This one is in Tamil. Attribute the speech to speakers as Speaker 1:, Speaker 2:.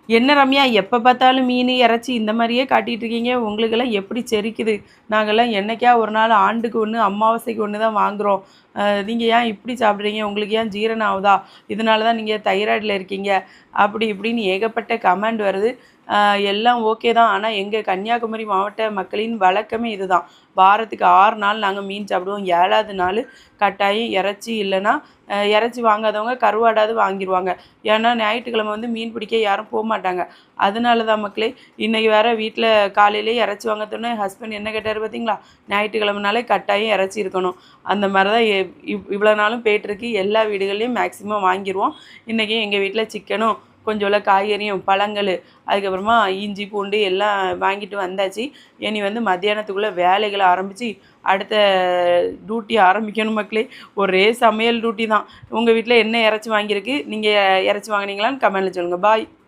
Speaker 1: என்ன ரம்யா எப்போ பார்த்தாலும் மீன் இறைச்சி இந்த மாதிரியே காட்டிகிட்டு இருக்கீங்க, உங்களுக்கெல்லாம் எப்படி செரிக்குது? நாங்கள்லாம் என்னைக்கா ஒரு நாள் ஆண்டுக்கு ஒன்று அமாவாசைக்கு ஒன்று தான் வாங்குகிறோம். நீங்கள் ஏன் இப்படி சாப்பிட்றீங்க? உங்களுக்கு ஏன் ஜீரணம் ஆகுதா? இதனால தான் நீங்கள் தைராய்டில் இருக்கீங்க அப்படி இப்படின்னு ஏகப்பட்ட கமெண்ட் வருது. எல்லாம் ஓகே தான். ஆனால் எங்கள் கன்னியாகுமரி மாவட்ட மக்களின் வழக்கமே இதுதான். வாரத்துக்கு 6 நாள் நாங்கள் மீன் சாப்பிடுவோம். 7வது நாள் கட்டாயம் இறைச்சி இல்லைன்னா இறைச்சி வாங்காதவங்க கருவாடாவது வாங்கிடுவாங்க. ஏன்னா ஞாயிற்றுக்கிழமை வந்து மீன் பிடிக்க யாரும் போகமாட்டாங்க. அதனால தான் மக்களே. இன்றைக்கி வேறு வீட்டில் காலையிலேயே இறைச்சி வாங்க சொன்னே ஹஸ்பண்ட் என்ன கேட்டார் பார்த்தீங்களா? ஞாயிற்றுக்கிழமைனாலே கட்டாயம் இறைச்சி இருக்கணும். அந்த மாதிரி தான் இவ்வளோ நாளும் போய்ட்டுருக்கு. எல்லா வீடுகள்லையும் மேக்ஸிமம் வாங்கிடுவோம். இன்றைக்கி எங்கள் வீட்டில் சிக்கனும் கொஞ்சோல காய்கறியும் பழங்கள் அதுக்கப்புறமா இஞ்சி பூண்டு எல்லாம் வாங்கிட்டு வந்தாச்சு. இனி வந்து மத்தியானத்துக்குள்ளே வேலைகளை ஆரம்பித்து அடுத்த டியூட்டி ஆரம்பிக்கணும் மக்களே. ஒரே சமையல் டியூட்டி தான். உங்கள் வீட்டில் என்ன இறைச்சி வாங்கியிருக்கு? நீங்கள் இறைச்சி வாங்கினீங்களான்னு கமெண்ட்டில் சொல்லுங்கள். பாய்.